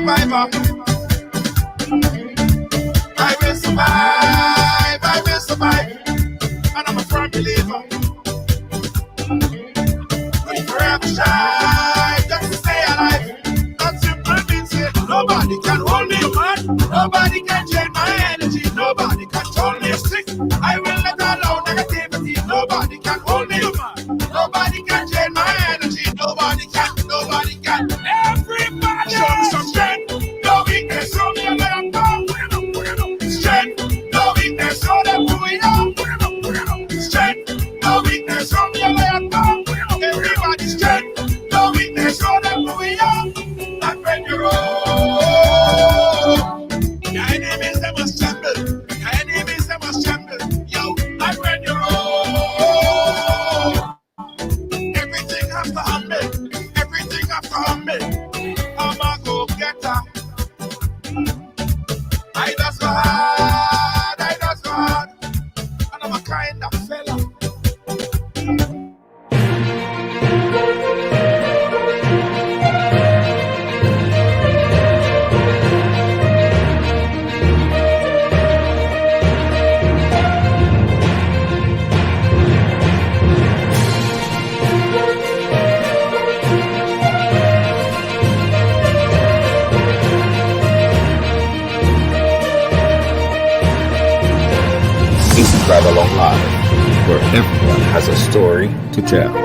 survivor. I will survive, I will survive. And I'm a firm believer. Forever shine, just to stay alive. That simple means it. Nobody can hold me, man. Nobody can change my energy. Nobody can turn me sick. I will let alone negativity. Nobody can hold me, man. Nobody can change my energy. Nobody can, nobody can. Everybody show me some strength. No weakness, show me a man. Strength, no weakness, show them who we are. Strength, no weakness, show me a man. Everybody strength, no weakness, show them who we are. That when you roll, your enemies they must tremble. Your enemies they must tremble. Yo, that when you roll, everything has to humble. Everything has to humble. I'm a go-getter. I just go hard, I just go hard. And I'm a kind of fella. This is Ridelaong Live, where everyone has a story to tell.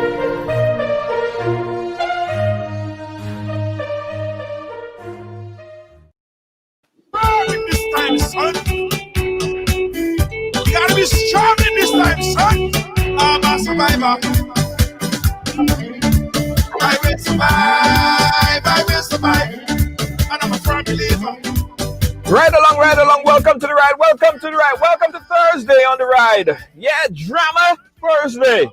In this time, son. You gotta be strong in this time, son. I'm a survivor. I will survive, I will survive. And I'm a firm believer. Ride along, welcome to the ride, welcome to the ride, welcome to Thursday on the ride. Yeah, drama Thursday.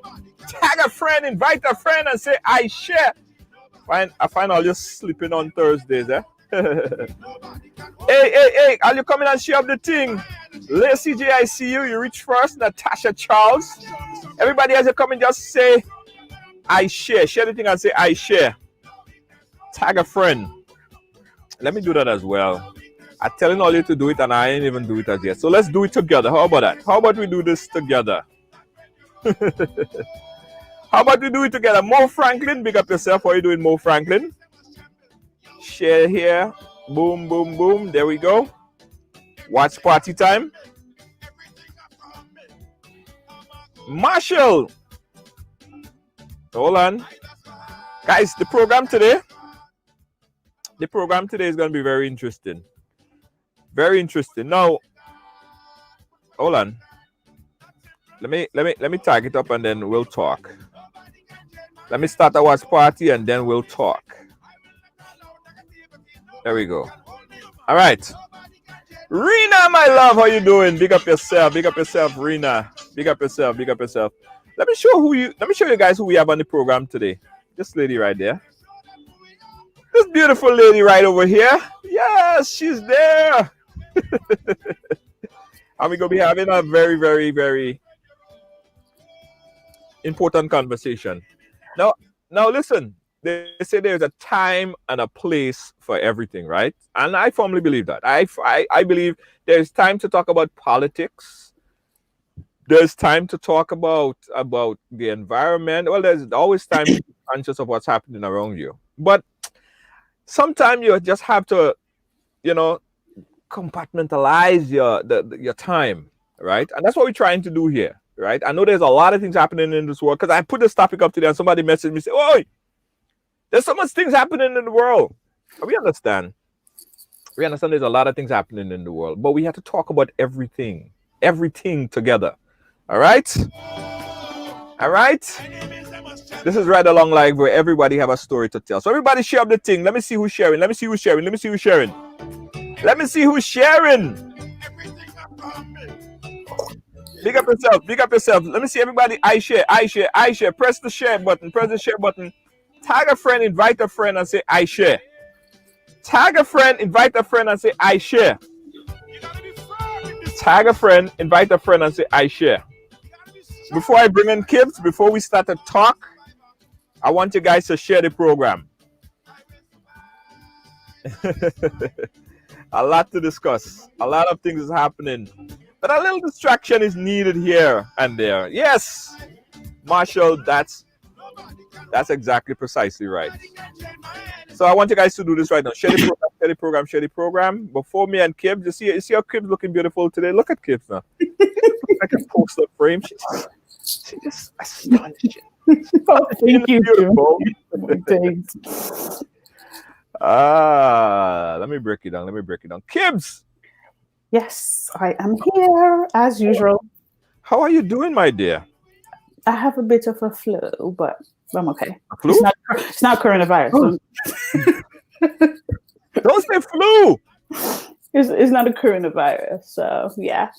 Tag a friend, invite a friend and say, I share. I find all you sleeping on Thursdays, eh? Hey, are you coming and share up the thing? Lacey J, I see you, you reach first. Natasha Charles. Everybody as you come in, just say, I share. Share the thing and say, I share. Tag a friend. Let me do that as well. I'm telling all you to do it and I ain't even do it as yet. So let's do it together. How about that? How about we do this together? How about we do it together? Mo Franklin, big up yourself. How are you doing, Mo Franklin? Share here. Boom, boom, boom. There we go. Watch party time. Marshall. Hold on. Guys, the program today is going to be very interesting. Very interesting. Now, hold on. Let me tag it up and then we'll talk. Let me start a watch party and then we'll talk. There we go. All right. Rena, my love, how you doing? Big up yourself, Rena. Big up yourself. Let me show you guys who we have on the program today. This lady right there. This beautiful lady right over here. Yes, she's there. And we're going to be having a very, very, very important conversation. Now listen, they say there's a time and a place for everything, right? And I firmly believe that. I believe there's time to talk about politics. There's time to talk about the environment. Well, there's always time to be conscious of what's happening around you. But sometimes you just have to, compartmentalize your time, right? And that's what we're trying to do here, right? I know there's a lot of things happening in this world because I put this topic up today and somebody messaged me say, "Oh, there's so much things happening in the world." And we understand there's a lot of things happening in the world, but we have to talk about everything together. All right? This is Ridelaong Live where everybody have a story to tell. So everybody share up the thing. Let me see who's sharing. Let me see who's sharing. Big up yourself. Let me see everybody. I share. Press the share button. Tag a friend, invite a friend and say I share. Tag a friend, invite a friend and say I share. Tag a friend, invite a friend and say I share. Before I bring in kids, before we start to talk, I want you guys to share the program. A lot to discuss. A lot of things is happening. But a little distraction is needed here and there. Yes, Marshall, that's exactly precisely right. So I want you guys to do this right now. Share the program, share the program, share the program. Before me and Kib, you see how Kib's looking beautiful today? Look at Kib now. Like a poster frame. She's just astonishing. Oh, thank you. Beautiful. Thanks. Let me break it down. Kibs, Yes, I am here as usual. how are you doing, my dear? I have a bit of a flu, but I'm okay. A flu? It's not coronavirus. Don't say flu. It's not a coronavirus. So yeah.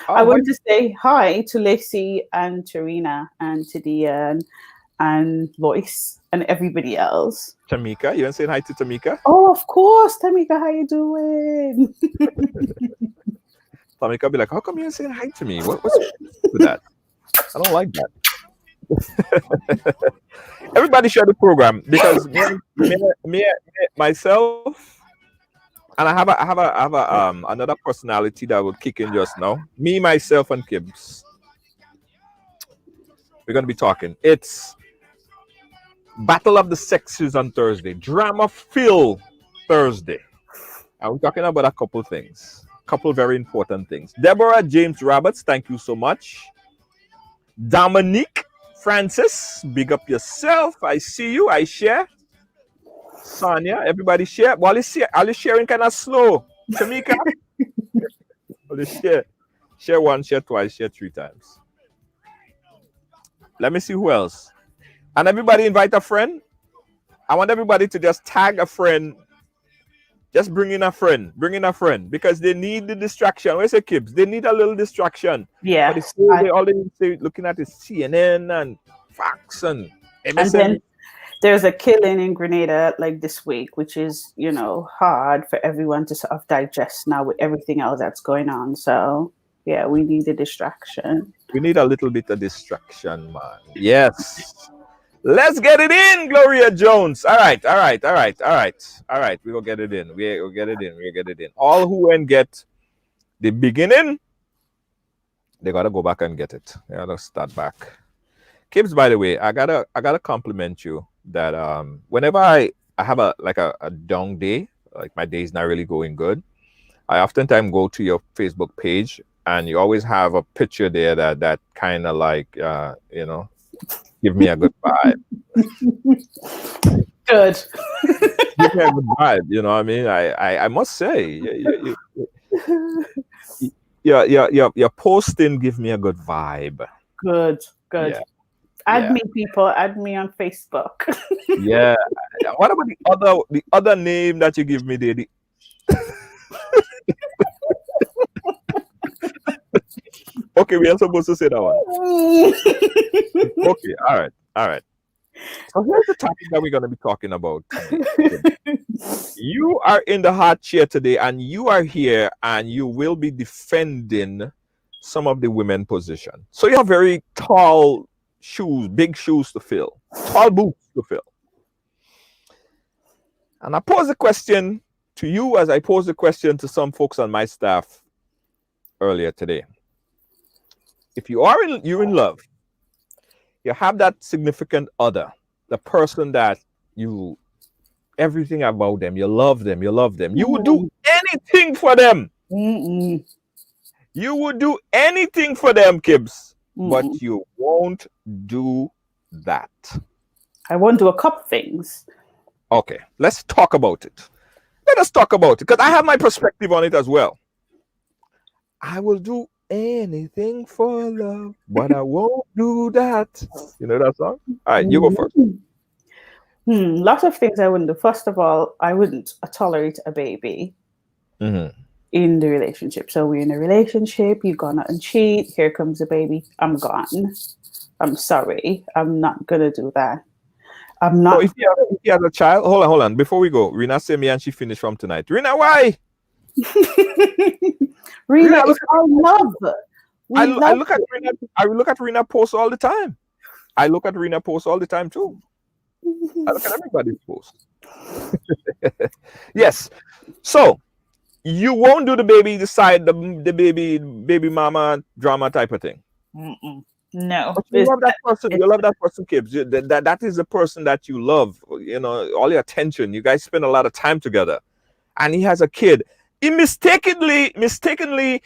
Oh, I want to say hi to Lacey and Tarina and to Diane and Lois and everybody else. Tamika, you want to say hi to Tamika? Oh, of course, Tamika, how you doing? Tamika be like, how come you ain't saying hi to me? What's with that? I don't like that. Everybody share the program because me myself, and I have another personality that would kick in just now. Me, myself, and Kibbs. We're gonna be talking. It's Battle of the Sexes on Thursday. Drama Fill Thursday. And we're talking about a couple things. Couple very important things. Deborah James Roberts, thank you so much. Dominique Francis, big up yourself. I see you. I share. Sonia, everybody share. Well, Alice sharing kind of slow. Tamika, share once, share twice, share 3 times. Let me see who else. And everybody invite a friend. I want everybody to just tag a friend. Just bring in a friend. Because they need the distraction. Where's the kids? They need a little distraction. Yeah. They all they say looking at is CNN and Fox and MSN. And then there's a killing in Grenada like this week, which is, hard for everyone to sort of digest now with everything else that's going on. So yeah, we need a distraction. We need a little bit of distraction, man. Yes. Let's get it in, Gloria Jones. All right. We will get it in. We'll get it in. All who and get the beginning, they gotta go back and get it. They gotta start back. Kibbs, by the way, I gotta compliment you that whenever I have a down day, like my day's not really going good, I oftentimes go to your Facebook page and you always have a picture there that kind of like give me a good vibe. Good. Give me a good vibe. You know what I mean? I must say, your posting give me a good vibe. Good. Yeah. Add me, people. Add me on Facebook. Yeah. What about the other name that you give me there? Okay, we are supposed to say that one. Okay, all right. So here's the topic that we're going to be talking about today. You are in the hot chair today, and you are here, and you will be defending some of the women position. So you have very tall shoes, big shoes to fill, tall boots to fill. And I pose a question to you as I pose the question to some folks on my staff earlier today. If you're in love, you have that significant other, the person that you, everything about them, you love them. You would do anything for them. Mm-mm. You would do anything for them, Kibbs, but you won't do that. I won't do a couple things. Okay, let's talk about it. Let us talk about it, because I have my perspective on it as well. I will do anything for love, but I won't do that. You know that song? All right, you go first. Lots of things I wouldn't do. First of all, I wouldn't tolerate a baby in the relationship. So we're in a relationship, you gone out and cheat, here comes a baby, I'm gone. I'm sorry, I'm not gonna do that. I'm not. So if you have a child, hold on. Before we go, Rina said me and she finished from tonight. Rina, why? Rina, it's all love. I look at Rina posts all the time. I look at Rina posts all the time too. I look at everybody's post. Yes. So you won't do the baby decide the baby mama drama type of thing. Mm-mm. No. But you love that person. You love that person, Kibbs. That is the person that you love. You know, all your attention. You guys spend a lot of time together, and he has a kid. He mistakenly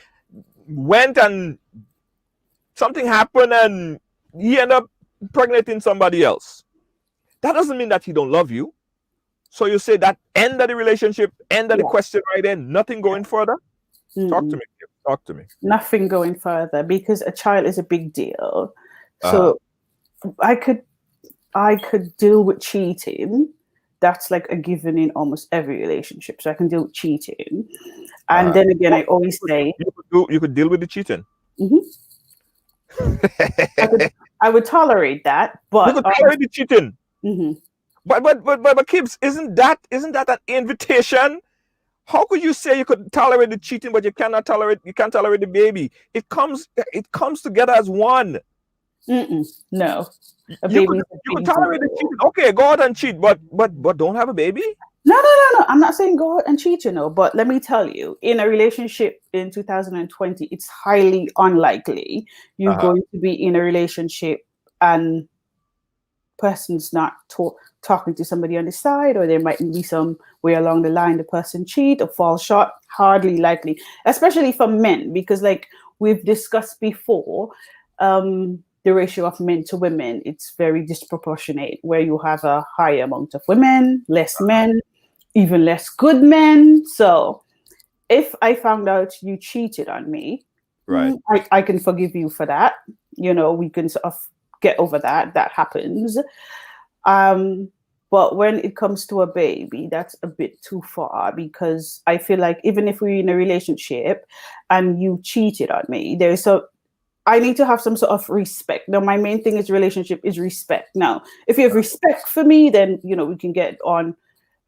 went and something happened, and he ended up impregnating somebody else. That doesn't mean that he don't love you. So you say that end of the relationship, end of the question right there, nothing going further? Talk to me. Talk to me. Nothing going further because a child is a big deal. So I could deal with cheating. That's like a given in almost every relationship. So I can deal with cheating. And then again, I always say you could deal with the cheating. I would tolerate that, but you could tolerate the cheating. Mm-hmm. But Kibbs, isn't that an invitation? How could you say you could tolerate the cheating, but you can't tolerate the baby? It comes together as one. No, you could tolerate the cheating. Okay, go out and cheat, but don't have a baby. No. I'm not saying go out and cheat, but let me tell you, in a relationship in 2020, it's highly unlikely you're going to be in a relationship and person's not talking to somebody on the side, or there might be some way along the line the person cheat or fall short. Hardly likely, especially for men, because like we've discussed before, the ratio of men to women, it's very disproportionate, where you have a high amount of women, less men, even less good men. So if I found out you cheated on me, right, I can forgive you for that. We can sort of get over that. That happens. But when it comes to a baby, that's a bit too far, because I feel like even if we're in a relationship and you cheated on me, I need to have some sort of respect. Now, my main thing is relationship is respect. Now, if you have respect for me, then, we can get on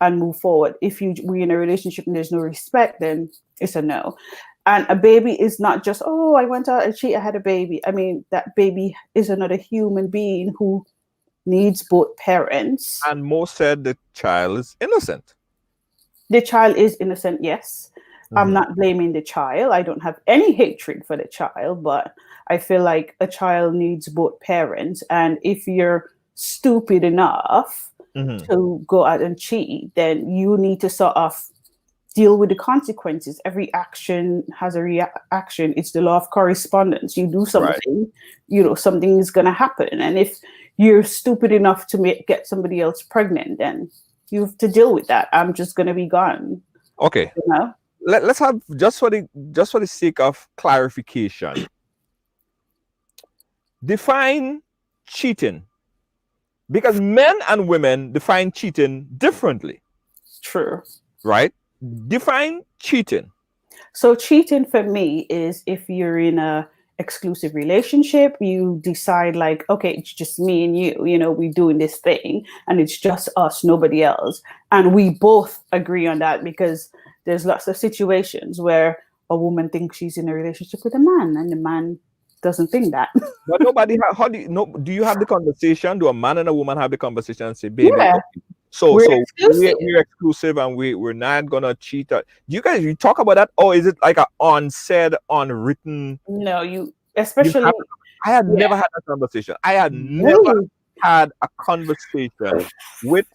and move forward. If we're in a relationship and there's no respect, then it's a no. And a baby is not just, oh, I went out and cheated, I had a baby. I mean, that baby is another human being who needs both parents. And most said the child is innocent. The child is innocent, yes. I'm not blaming the child. I don't have any hatred for the child, but I feel like a child needs both parents. And if you're stupid enough to go out and cheat, then you need to sort of deal with the consequences. Every action has a reaction. It's the law of correspondence. You do something, something is going to happen. And if you're stupid enough to get somebody else pregnant, then you have to deal with that. I'm just going to be gone. Okay. Let's have, just for the sake of clarification, define cheating, because men and women define cheating differently. True. Right? Define cheating. So cheating for me is if you're in a exclusive relationship, you decide like, okay, it's just me and you, we're doing this thing and it's just us, nobody else. And we both agree on that, because there's lots of situations where a woman thinks she's in a relationship with a man and the man doesn't think that. But nobody, do you have the conversation? Do a man and a woman have the conversation and say, baby, yeah. So we're exclusive and we're not gonna cheat. Do you guys talk about that, or is it like an unsaid, unwritten? No, especially. I had never had that conversation. I had never had a conversation with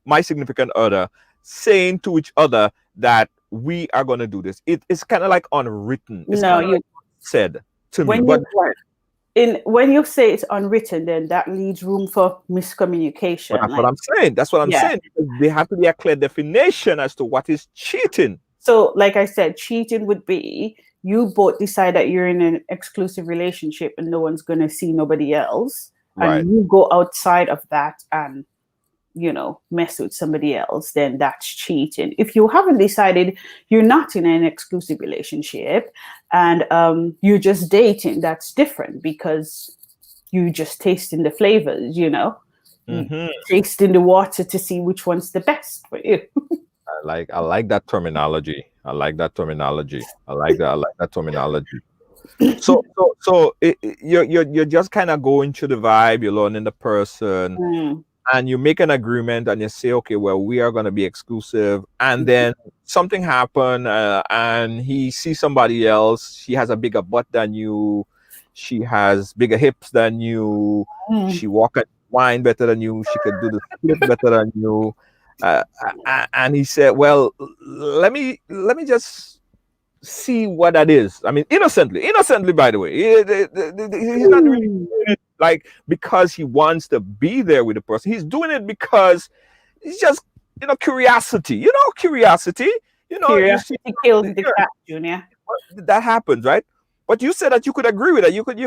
my significant other saying to each other that we are gonna do this. It's kind of like unwritten. It's like said to me. When you say it's unwritten, then that leaves room for miscommunication. But that's what I'm saying. Because there has to be a clear definition as to what is cheating. So, like I said, cheating would be you both decide that you're in an exclusive relationship and no one's going to see nobody else. Right. And you go outside of that and, mess with somebody else, then that's cheating. If you haven't decided you're not in an exclusive relationship and you're just dating, that's different, because you just tasting the flavors, tasting the water to see which one's the best for you. I like that terminology. So you're just kind of going to the vibe, you're learning the person. and you make an agreement and you say, okay, well, we are going to be exclusive, and then something happened, and he sees somebody else. She has a bigger butt than you. She has bigger hips than you. She walk and wine better than you. She could do the split better than you. And he said, well, let me just see what that is. I mean, innocently, by the way. He's not really doing it like because he wants to be there with the person. He's doing it because it's just, curiosity. Curiosity. You Curiosity see kills the cat, Junior. that happens, right? But you said that you could agree with that. You could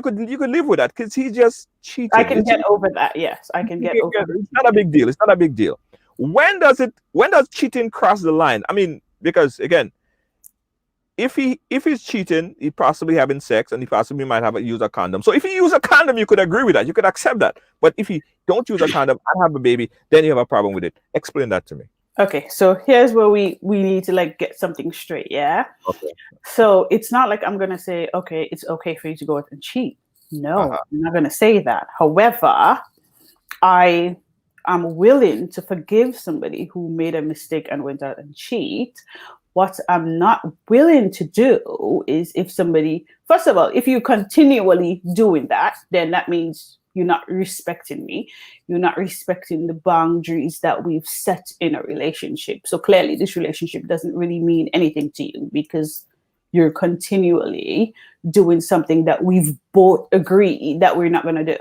live with that because he just cheated. I can get over that. Yes, I can get over that. It's not a big deal. It's not a big deal. When does cheating cross the line? I mean, because again, if he's cheating, he possibly having sex, and he possibly might use a condom. So if he use a condom, you could agree with that. You could accept that. But if he don't use a condom and have a baby, then you have a problem with it. Explain that to me. Okay, so here's where we need to like get something straight, yeah? Okay. So it's not like I'm gonna say, okay, it's okay for you to go out and cheat. No, I'm not gonna say that. However, I am willing to forgive somebody who made a mistake and went out and cheat. What I'm not willing to do is if somebody, first of all, if you continually doing that, then that means you're not respecting me. You're not respecting the boundaries that we've set in a relationship. So clearly this relationship doesn't really mean anything to you because you're continually doing something that we've both agreed that we're not going to do.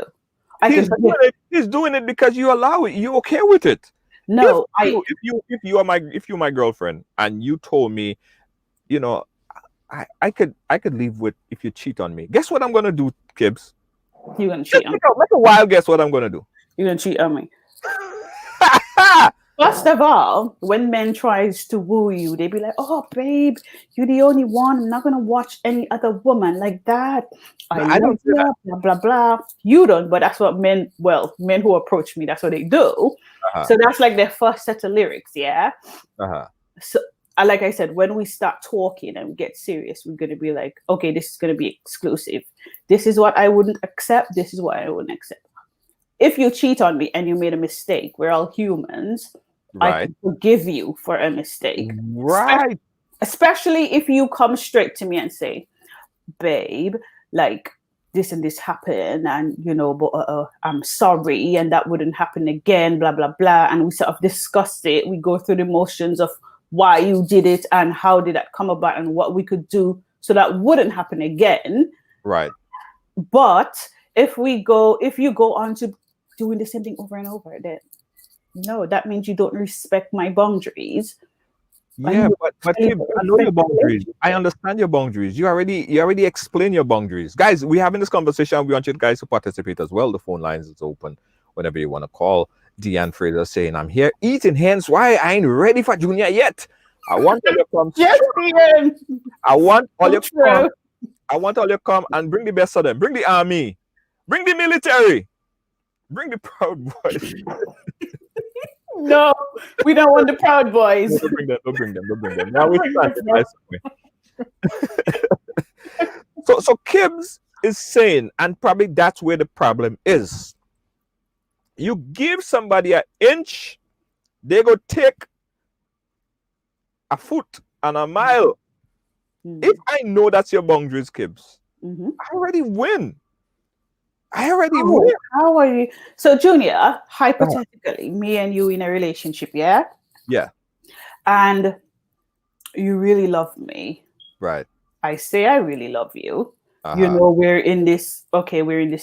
He's doing it because you allow it. You're okay with it. No, if you're my girlfriend and you told me, I could live with if you cheat on me. Guess what I'm going to do, Kibbs? You're gonna cheat on me. Make a wild guess what I'm gonna do. You're gonna cheat on me. First of all, when men tries to woo you, they be like, "Oh, babe, you're the only one. I'm not gonna watch any other woman like that. I don't do that. Blah blah blah." You don't, but that's what men who approach me, that's what they do. So that's like their first set of lyrics, yeah. So like I said, when we start talking and we get serious, we're going to be like, okay, this is going to be exclusive. This is what I wouldn't accept. This is what I wouldn't accept. If you cheat on me and you made a mistake, we're all humans. Right. I can forgive you for a mistake. Right. Especially if you come straight to me and say, babe, like this and this happened and, but I'm sorry and that wouldn't happen again, blah, blah, blah. And we sort of discuss it. We go through the motions of why you did it and how did that come about and what we could do so that wouldn't happen again. Right. But if you go on to doing the same thing over and over, then no, that means you don't respect my boundaries. Yeah, but Kim, I know your boundaries. I understand your boundaries. You already explain your boundaries. Guys, we're having this conversation. We want you guys to participate as well. The phone lines is open whenever you want to call. Deanne Fraser saying, I'm here eating, hence why I ain't ready for Junior yet. I want all your come. Yes, Deanne. I want all your come. I want all your come and bring the best of them. Bring the army. Bring the military. Bring the Proud Boys. No, we don't want the Proud Boys. Don't bring them. Now we stand. So Kibbs is saying, and probably that's where the problem is. You give somebody an inch, they go take a foot and a mile. If I know that's your boundaries, Kibbs, I already win. Win. How are you? So, Junior, hypothetically, me and you in a relationship, yeah? Yeah. And you really love me. Right. I say I really love you. We're in this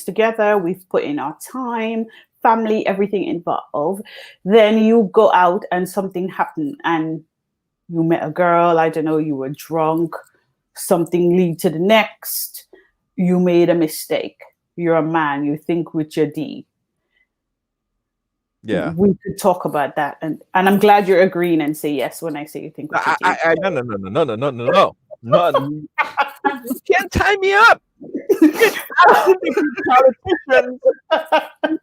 together. We've put in our time, family, everything involved. Then you go out and something happened and you met a girl, I don't know, you were drunk, something lead to the next, you made a mistake. You're a man, you think with your D. Yeah. We could talk about that. And I'm glad you're agreeing and say yes when I say you think with your D. No. You can't tie me up. Politicians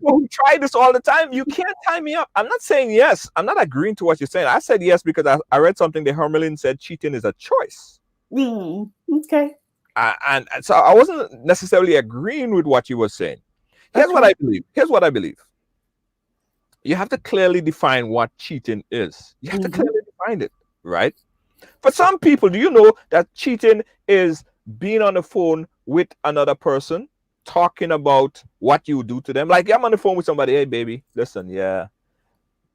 who try this all the time, you can't tie me up. I'm not saying yes. I'm not agreeing to what you're saying. I said yes because I read something that Hermelin said cheating is a choice. Okay. And so I wasn't necessarily agreeing with what you were saying. Here's what I believe. you have to clearly define what cheating is. You have to clearly define it, right? For some people, do you know that cheating is being on the phone with another person, talking about what you do to them? Like, I'm on the phone with somebody, hey, baby, listen, yeah.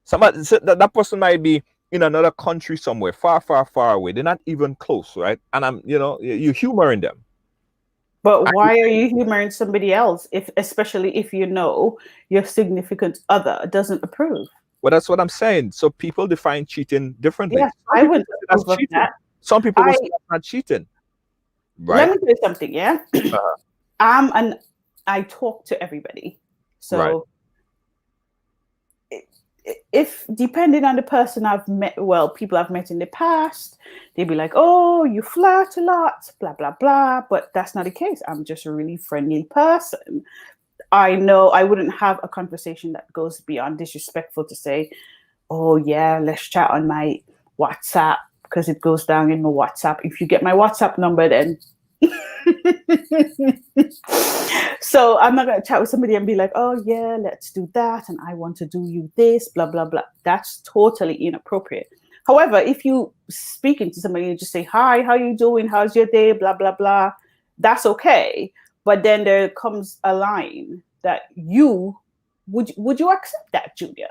Somebody, that person might be in another country somewhere, far, far, far away. They're not even close, right? And you're humoring them. But why are you humoring somebody else, especially if you know your significant other doesn't approve? Well, that's what I'm saying. So people define cheating differently. Yes, I would approve of that. Some people will say that's not cheating. Right. Let me say something, yeah? I talk to everybody. So if depending on the person I've met, people I've met in the past, they'd be like, oh, you flirt a lot, blah, blah, blah. But that's not the case. I'm just a really friendly person. I know I wouldn't have a conversation that goes beyond disrespectful to say, oh, yeah, let's chat on my WhatsApp, because it goes down in my WhatsApp. If you get my WhatsApp number, then so I'm not going to chat with somebody and be like, oh yeah, let's do that, and I want to do you this, blah blah blah. That's totally inappropriate. However, if you speaking to somebody and just say, hi, how you doing, how's your day, blah blah blah, that's okay. But then there comes a line that would you accept that, Junior?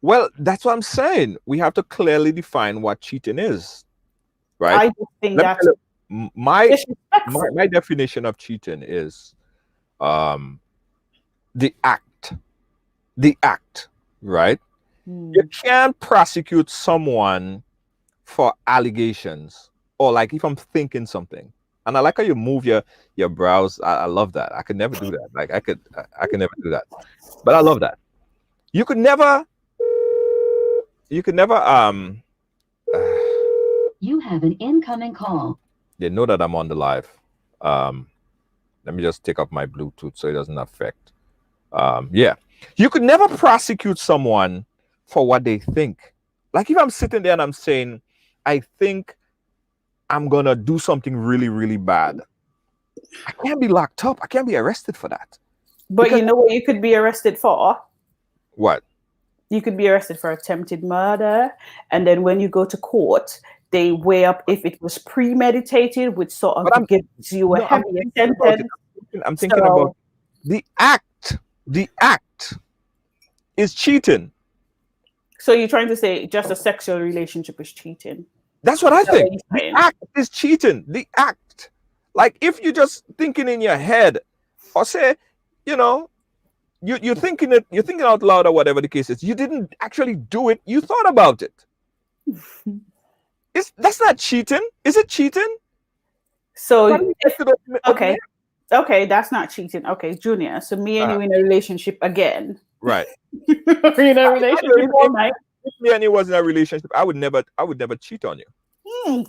Well, that's what I'm saying. We have to clearly define what cheating is, right? I just think that's my definition of cheating is the act, right? You can't prosecute someone for allegations, or like if I'm thinking something, and I like how you move your brows. I love that. I could never do that. Like I could never do that, but I love that. You could never you have an incoming call. They know that I'm on the live. Let me just take off my Bluetooth so it doesn't affect. Yeah. You could never prosecute someone for what they think. Like if I'm sitting there and I'm saying, I think I'm going to do something really, really bad, I can't be locked up. I can't be arrested for that. But you know what you could be arrested for? What? You could be arrested for attempted murder. And then when you go to court, they weigh up if it was premeditated, which sort of gives you a heavier sentence. I'm thinking about the act. The act is cheating. So you're trying to say just a sexual relationship is cheating? That's what I think. The act is cheating. The act. Like if you're just thinking in your head, or say, you're thinking out loud or whatever the case is. You didn't actually do it. You thought about it. That's not cheating. Is it cheating? So okay, that's not cheating. Okay, Junior. So me and you in a relationship again. Right. In a relationship all night. If me and you was in a relationship, I would never cheat on you.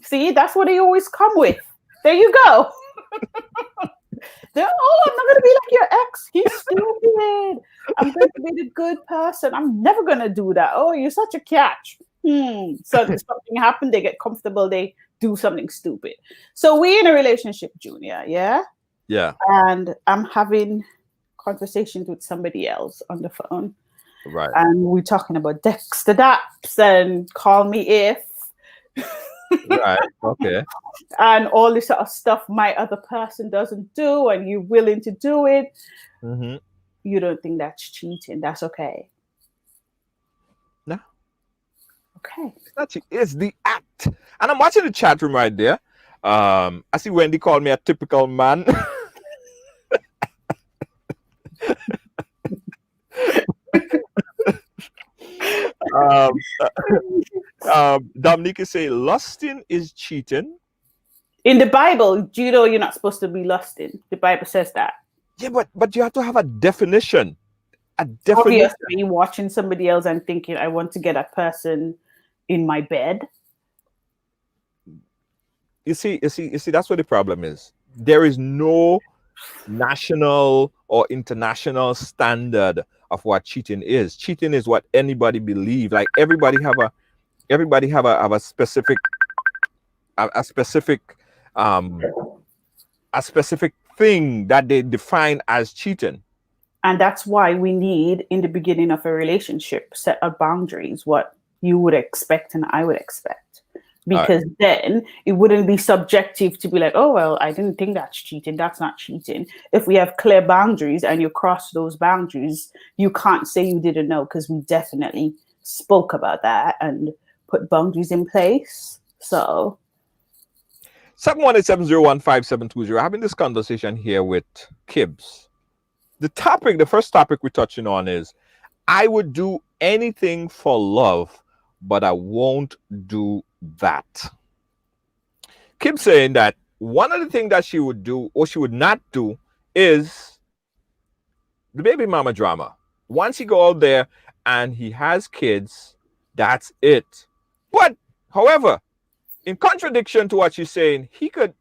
See, that's what they always come with. There you go. I'm not gonna be like your ex. He's stupid. I'm going to be the good person. I'm never gonna do that. Oh, you're such a catch. So something happened, they get comfortable, they do something stupid. So we're in a relationship, Junior, yeah? Yeah. And I'm having conversations with somebody else on the phone. Right. And we're talking about Dexter Daps and Call Me If. Right. Okay. And all this sort of stuff my other person doesn't do, and you're willing to do it. Mm-hmm. You don't think that's cheating? That's okay. No. Okay. It's the act. And I'm watching the chat room right there. I see Wendy called me a typical man. Dominique is saying lusting is cheating. In the Bible, do you know you're not supposed to be lusting? The Bible says that. Yeah, but you have to have a definition. Obviously, watching somebody else and thinking, I want to get a person in my bed. You see, that's what the problem is. There is no national or international standard of what cheating is. Cheating is what anybody believes. Like everybody have a specific thing that they define as cheating. And that's why we need, in the beginning of a relationship, set up boundaries, what you would expect and I would expect. Because then it wouldn't be subjective to be like, oh, well, I didn't think that's cheating. That's not cheating. If we have clear boundaries and you cross those boundaries, you can't say you didn't know, because we definitely spoke about that and put boundaries in place. So 718-701-5720. Having this conversation here with Kibbs. The first topic we're touching on is, I would do anything for love, but I won't do that. Kibbs saying that one of the things that she would do or she would not do is the baby mama drama. Once he go out there and he has kids, that's it. But however, in contradiction to what she's saying, she could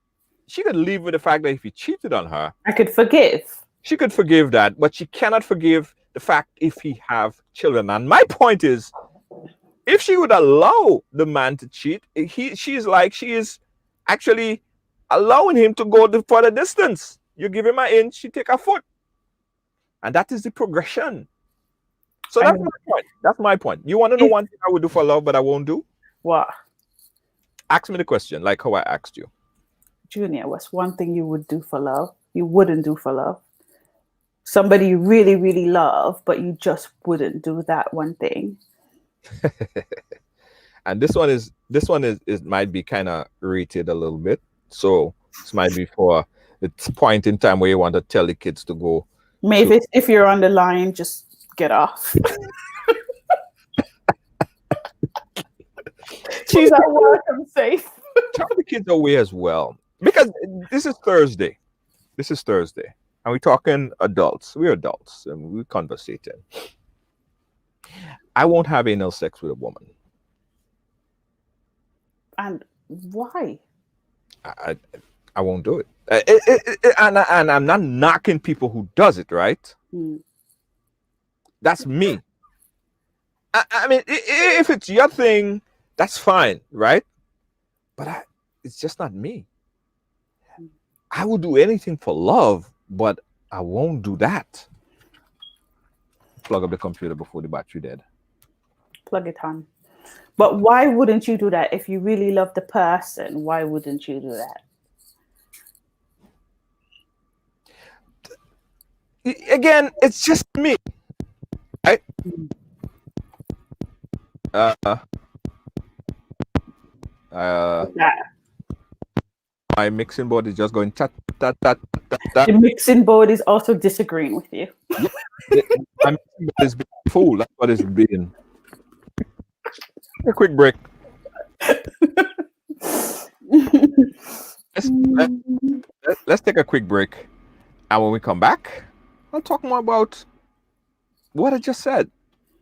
leave with the fact that if he cheated on her, I could forgive. She could forgive that, but she cannot forgive the fact if he have children. And my point is, if she would allow the man to cheat, she is actually allowing him to go the further distance. You give him an inch, she take a foot. And that is the progression. So that's my point. That's my point. You want to know one thing I would do for love, but I won't do? What? Ask me the question, like how I asked you. Junior, what's one thing you would do for love? You wouldn't do for love. Somebody you really, really love, but you just wouldn't do that one thing. And this one is might be kind of rated a little bit. So this might be for the point in time where you want to tell the kids to go. Maybe if you're on the line, just get off. She's at work, I'm safe. Turn the kids away as well. Because this is Thursday. And we're talking adults. We're adults and we're conversating. I won't have anal sex with a woman. And why? I won't do it. And I'm not knocking people who does it, right? That's me. I mean, if it's your thing, that's fine, right? But it's just not me. I will do anything for love, but I won't do that. Plug up the computer before the battery dead. Plug it on. But why wouldn't you do that? If you really love the person, why wouldn't you do that? Again, it's just me. Right? My mixing board is just going tat, tat, tat, tat, tat. The mixing board is also disagreeing with you. My mixing board is being full. That's what it's being. A quick break. Let's take a quick break. And when we come back, I'll talk more about what I just said.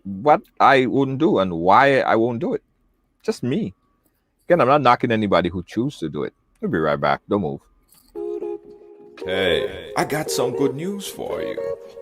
What I wouldn't do and why I won't do it. Just me. Again, I'm not knocking anybody who chooses to do it. We'll be right back. Don't move. Hey, I got some good news for you.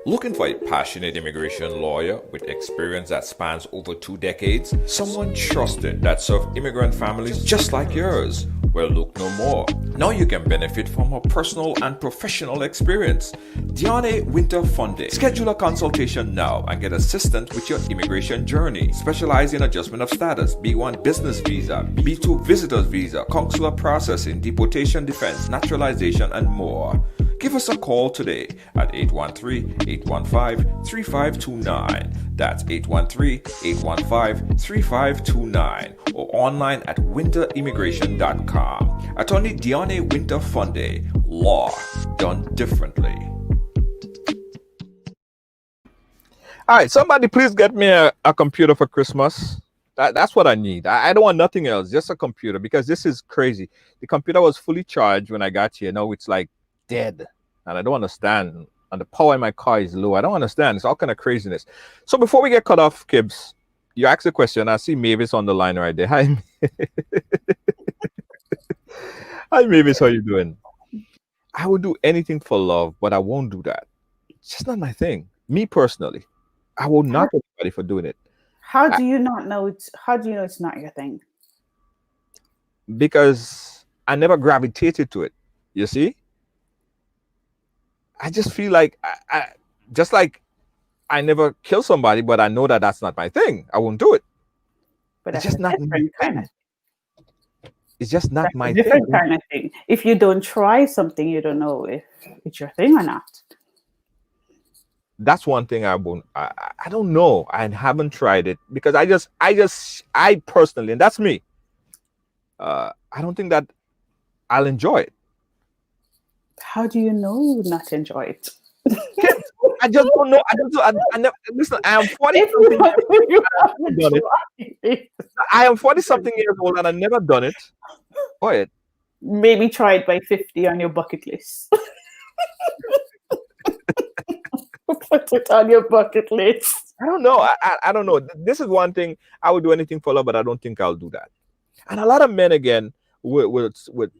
Looking for a passionate immigration lawyer with experience that spans over 2 decades? Someone trusted that served immigrant families just like yours? Well, look no more. Now you can benefit from her personal and professional experience. Diane Winter Funde. Schedule a consultation now and get assistance with your immigration journey. Specialize in adjustment of status, B1 business visa, B2 visitors visa, consular processing, deportation defense, naturalization, and more. Give us a call today at 813-815-3529. That's 813-815-3529 or online at winterimmigration.com. Attorney Diane Winter Funde. Law done differently. All right, somebody please get me a computer for Christmas. That's what I need. I don't want nothing else, just a computer, because this is crazy. The computer was fully charged when I got here. Now it's like dead, and I don't understand. And the power in my car is low. I don't understand. It's all kind of craziness. So before we get cut off, Kibbs, you asked a question. I see Mavis on the line right there. Hi, hi, Mavis. How you doing? I would do anything for love, but I won't do that. It's just not my thing. Me personally, I will not get anybody for doing it. How do you not know how do you know it's not your thing? Because I never gravitated to it. You see? I just feel like I just like I never kill somebody, but I know that that's not my thing. I won't do it. But It's that's just a not my different kind thing. of It's just not that's a my different thing. kind of thing. If you don't try something, you don't know if it's your thing or not. That's one thing I won't. I don't know. I haven't tried it because I personally, and that's me. I don't think that I'll enjoy it. How do you know you would not enjoy it? Kids, I just don't know. I never listen. I am 40 If something. you haven't Done it. tried it, I am 40 something years old and I've never done it. Go ahead. maybe try it by 50 on your bucket list. Put it on your bucket list. I don't know. I don't know. This is one thing I would do anything for love, but I don't think I'll do that. And a lot of men again with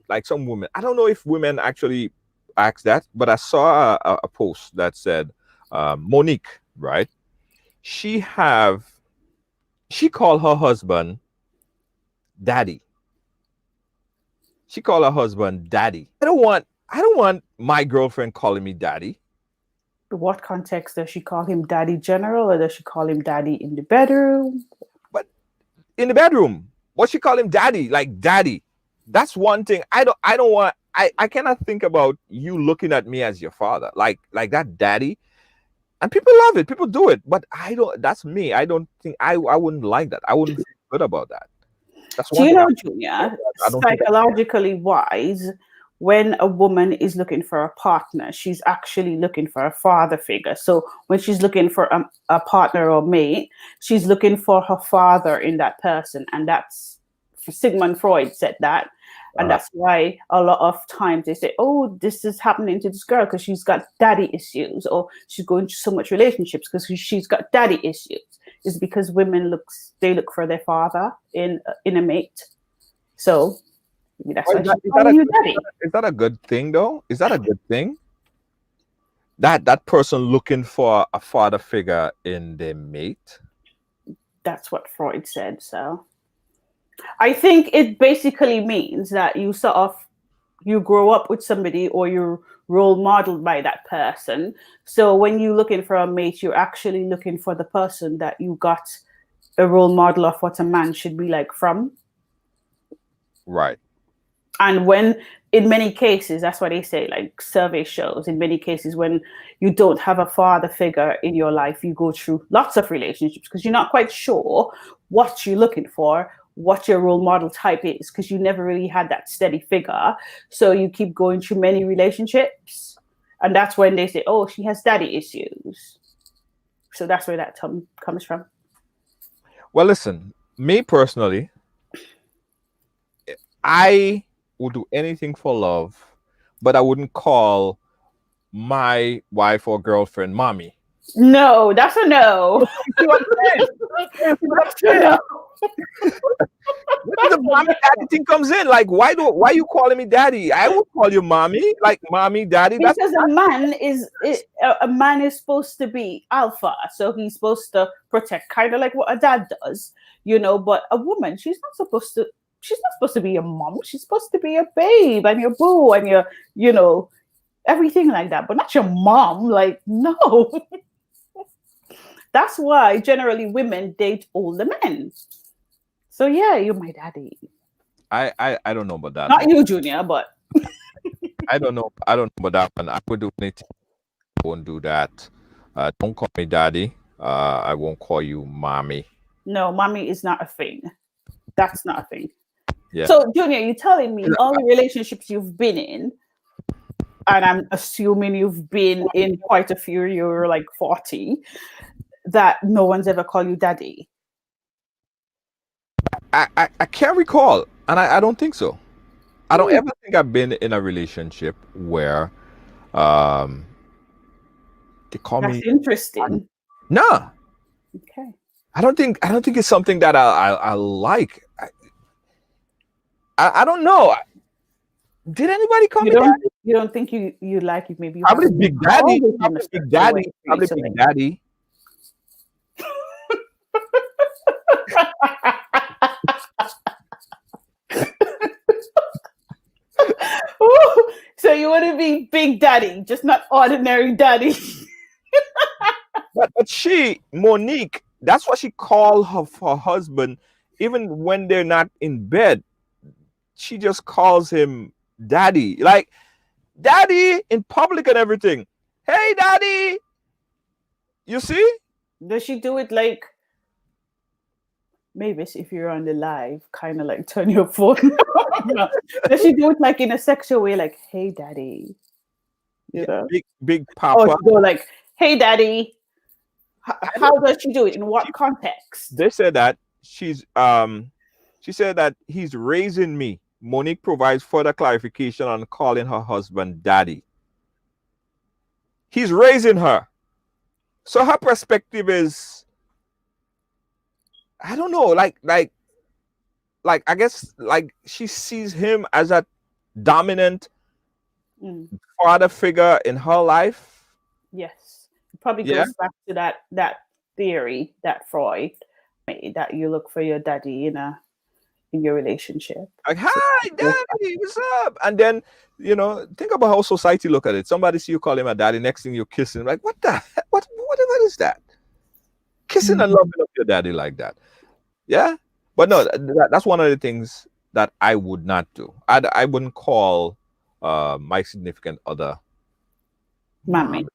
like some women. I don't know if women actually ask that, but I saw a post that said Monique, right? She called her husband daddy. She called her husband daddy. I don't want my girlfriend calling me daddy. What context does she call him daddy general, or does she call him daddy in the bedroom? But in the bedroom, what she call him daddy, like daddy. That's one thing. I don't want I cannot think about you looking at me as your father. Like that daddy. And people love it. People do it. But I don't that's me. I don't think I wouldn't like that. I wouldn't feel good about that. That's Do one you thing know, Junior, I don't think psychologically wise, when a woman is looking for a partner, she's actually looking for a father figure. So when she's looking for a partner or mate, she's looking for her father in that person. And that's Sigmund Freud said that. And that's why a lot of times they say, oh, this is happening to this girl because she's got daddy issues, or she's going through so much relationships because she's got daddy issues. Is because women look for their father in a mate. So maybe that's why she's calling you daddy. Is that a good thing though? Is that a good thing? That person looking for a father figure in their mate? That's what Freud said. So I think it basically means that you grow up with somebody, or you're role modeled by that person. So when you're looking for a mate, you're actually looking for the person that you got a role model of what a man should be like from. Right. And when, in many cases, that's what they say, like survey shows, in many cases, when you don't have a father figure in your life, you go through lots of relationships because you're not quite sure what you're looking for, what your role model type is, because you never really had that steady figure. So you keep going through many relationships. And that's when they say, oh, she has daddy issues. So that's where that comes from. Well, listen, me personally, I would do anything for love, but I wouldn't call my wife or girlfriend mommy. No, that's a no. That's a no. Where the mommy daddy thing comes in? Like, why you calling me daddy? I would call you mommy, like mommy, daddy. Because a man is supposed to be alpha, so he's supposed to protect, kind of like what a dad does, But a woman, she's not supposed to be your mom. She's supposed to be your babe and your boo and your, everything like that, but not your mom. Like, no. That's why generally women date older men. So yeah, you're my daddy. I don't know about that. Not you, Junior, but I don't know about that one. I would do anything. I won't do that. Don't call me daddy. I won't call you mommy. No, mommy is not a thing. That's not a thing. Yeah. So, Junior, you're telling me all the relationships you've been in, and I'm assuming you've been in quite a few, you're like 40, that no one's ever called you daddy? I can't recall, and I don't think so. I don't ever think I've been in a relationship where they call me. That's interesting. No. Okay. I don't think it's something that I like. I don't know. Did anybody call me daddy? You don't think you like it? Maybe you Probably Big Daddy. Probably Big Daddy. Probably Big Daddy. Ooh, so you want to be Big Daddy, just not ordinary daddy. But Monique, that's what she called her husband, even when they're not in bed. She just calls him daddy, like daddy in public and everything. Hey, daddy. You see? Does she do it like, maybe if you're on the live, kind of like turn your phone? No. Does she do it like in a sexual way, like, hey, daddy? You know? Big Or papa. she go like, hey, daddy. How does she do it? In what context? They said that she said that he's raising me. Monique provides further clarification on calling her husband daddy. He's raising her. So her perspective is, I don't know, like I guess like she sees him as a dominant father figure in her life. Yes. It probably goes back to that theory that Freud made, that you look for your daddy in your relationship. Like, hi, daddy, what's up? And then, think about how society look at it. Somebody see you call him a daddy, next thing you're kissing. Like, what the heck? Whatever is that? Kissing and loving up your daddy like that. Yeah? But no, that's one of the things that I would not do. I wouldn't call my significant other Mommy.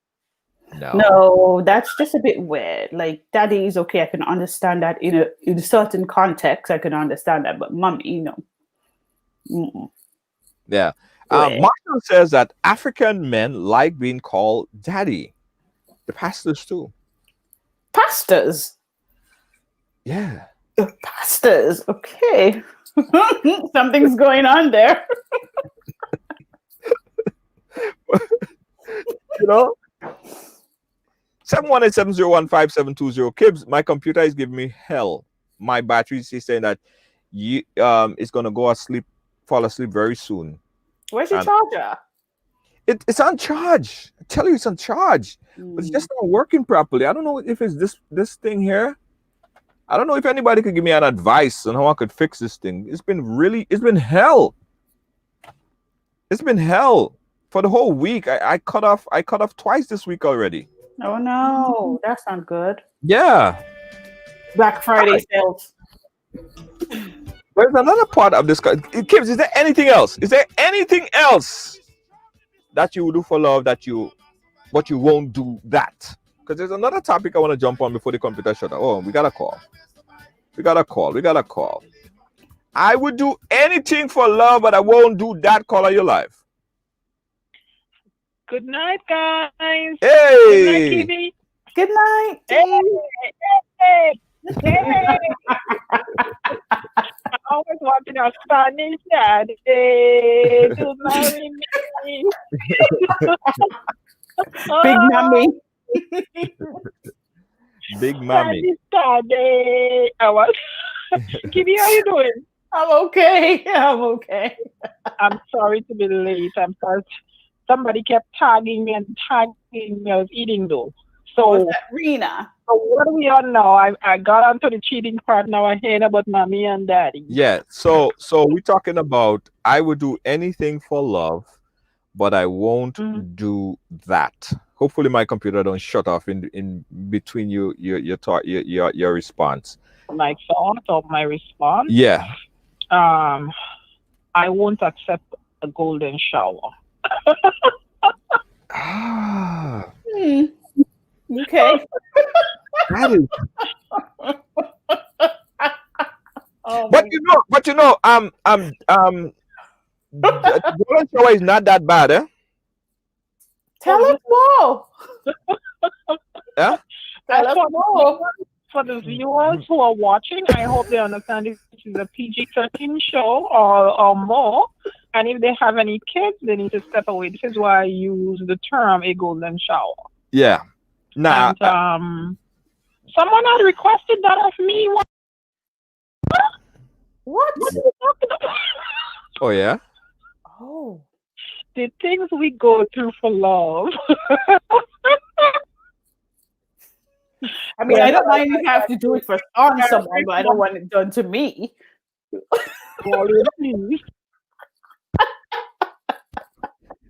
No, that's just a bit weird. Like, daddy is okay. I can understand that in a certain context. I can understand that, but mommy, no. Mm-mm. Yeah. Marshall says that African men like being called daddy. The pastors too. Pastors? Yeah. Pastors. Okay. Something's going on there. 718-701-5720. Kibbs, my computer is giving me hell. My battery is saying that it's gonna fall asleep very soon. Where's your charger? It's on charge. I tell you, it's on charge. But it's just not working properly. I don't know if it's this thing here. I don't know if anybody could give me an advice on how I could fix this thing. It's been hell. It's been hell for the whole week. I cut off twice this week already. Oh no, that's not good. Yeah. Black Friday sales. There's another part of this. Kibbs, is there anything else? Is there anything else that you will do for love but you won't do that? Because there's another topic I want to jump on before the computer shut down. Oh, we got a call. I would do anything for love, but I won't do that. Caller, your life. Good night, guys. Hey. Good night, Kibi. Good night. Hey. I always wanted a Spanish daddy to marry me. Big mommy. Big mommy. Daddy. Kibi, how you doing? I'm okay. I'm sorry to be late. I'm sorry. Somebody kept tagging me. I was eating though. So, Rena. So what are we on now? I got onto the cheating part now. I heard about mommy and daddy. Yeah. So we're talking about I would do anything for love, but I won't do that. Hopefully my computer don't shut off in between your response. My thought or my response? Yeah. I won't accept a golden shower. Okay. That is. Golden shower is not that bad, eh? Tell us more. Yeah. Tell us more. For the viewers who are watching, I hope they understand this is a PG-13 show or more. And if they have any kids, they need to step away. This is why I use the term a golden shower. Yeah. Nah. And, someone had requested that of me. What are you talking about? Oh, yeah? Oh. The things we go through for love. I mean, I don't mind if you have to do it on someone, but I don't want it done to me.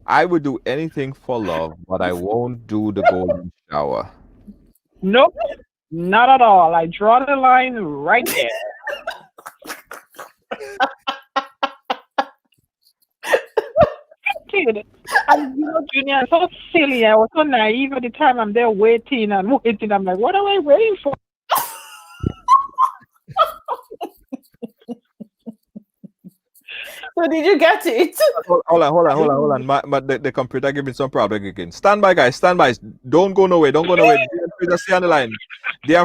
I would do anything for love, but I won't do the golden shower. Nope, not at all. I draw the line right there. Kid. And Junior, I'm so silly. I was so naive at the time. I'm there waiting and waiting. I'm like, what am I waiting for? So did you get it? Hold on. The computer gave me some problem again. Stand by, guys. Stand by. Don't go nowhere. Just stay on the line. Stay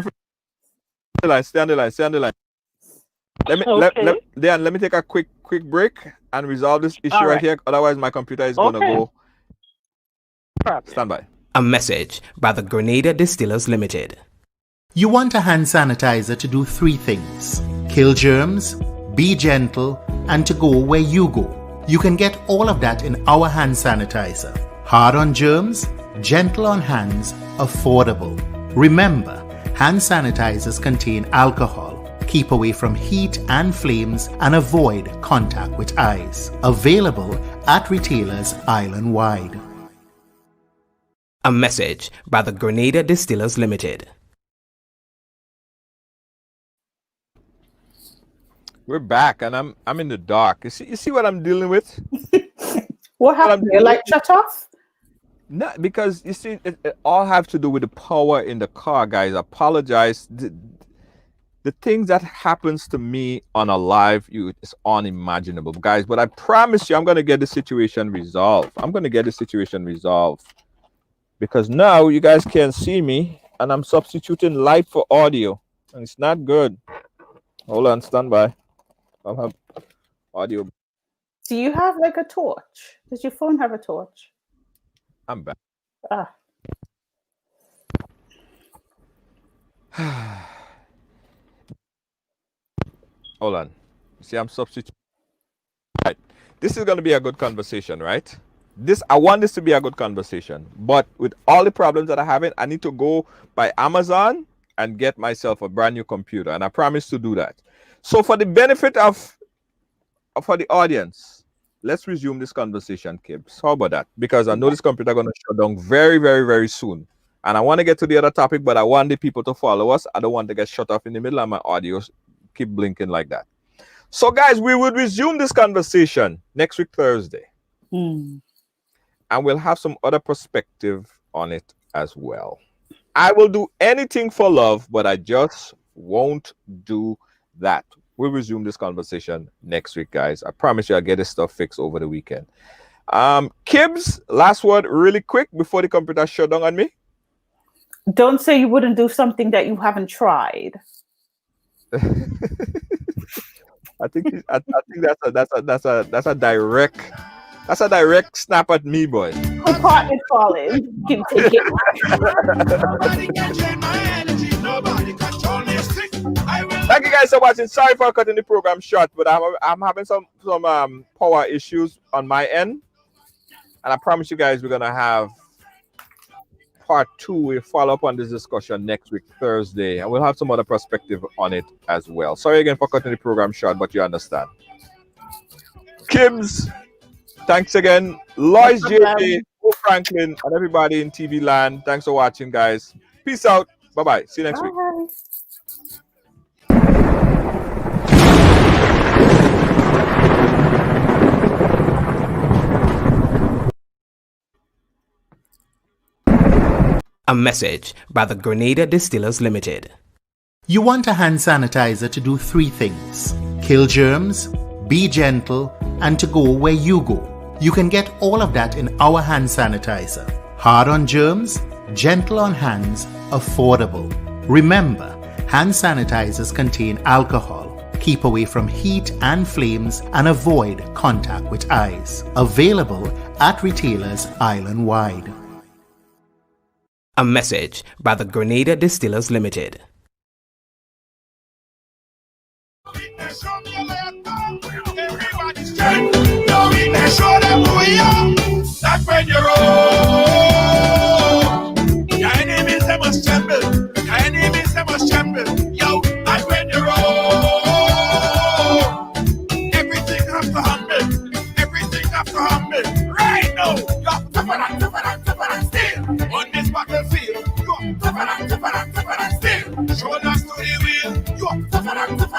on the line. Let me take a quick break and resolve this issue right here. Otherwise, my computer is gonna go. Stand by. A message by the Grenada Distillers Limited. You want a hand sanitizer to do 3 things: kill germs, be gentle, and to go where you go. You can get all of that in our hand sanitizer. Hard on germs, gentle on hands, affordable. Remember, hand sanitizers contain alcohol. Keep away from heat and flames and avoid contact with eyes. Available at retailers island-wide. A message by the Grenada Distillers Limited. We're back, and I'm in the dark. You see what I'm dealing with? What happened? Your light shut off? No, because you see, it all have to do with the power in the car, guys. I apologize. The things that happens to me on a live is unimaginable, guys. But I promise you, I'm gonna get the situation resolved. Because now you guys can't see me, and I'm substituting light for audio, and it's not good. Hold on, stand by. I'll have audio. Do you have like a torch? Does your phone have a torch? I'm back. Hold on. See, I'm substituting. Right. This is going to be a good conversation, right? I want this to be a good conversation. But with all the problems that I have, I need to go by Amazon and get myself a brand new computer. And I promise to do that. So for the benefit for the audience, let's resume this conversation, Kibbs. How about that? Because I know this computer is going to shut down very, very, very soon. And I want to get to the other topic, but I want the people to follow us. I don't want to get shut off in the middle of my audio keep blinking like that. So, guys, we would resume this conversation next week, Thursday. And we'll have some other perspective on it as well. I will do anything for love, but I just won't do that. We'll resume this conversation next week, guys. I promise you I'll get this stuff fixed over the weekend. Kibbs, last word really quick before the computer shut down on me. Don't say you wouldn't do something that you haven't tried. I think that's a direct snap at me, boy. Compartment falling. Can take it. Nobody can change my energy. Nobody control me. Thank you guys for watching. Sorry for cutting the program short, but I'm having some power issues on my end, and I promise you guys we're gonna have part 2. We'll follow up on this discussion next week, Thursday, and we'll have some other perspective on it as well. Sorry again for cutting the program short, but you understand. Kibbs, thanks again. Lois, JJ, Franklin, and everybody in TV land. Thanks for watching, guys. Peace out. Bye-bye. See you next week. A message by the Grenada Distillers Limited. You want a hand sanitizer to do 3 things: kill germs, be gentle, and to go where you go. You can get all of that in our hand sanitizer. Hard on germs, gentle on hands, affordable. Remember, hand sanitizers contain alcohol. Keep away from heat and flames and avoid contact with eyes. Available at retailers island-wide. A message by the Grenada Distillers Limited. Everybody's trying. No, we can show them who we are. That's when you're wrong. Your enemies, they must tremble. Your enemies, they must tremble. Yo, that's when you're wrong. Everything has to humble. Everything has to humble. Right now, you're tougher than still. On this battlefield, you're tougher than tougher than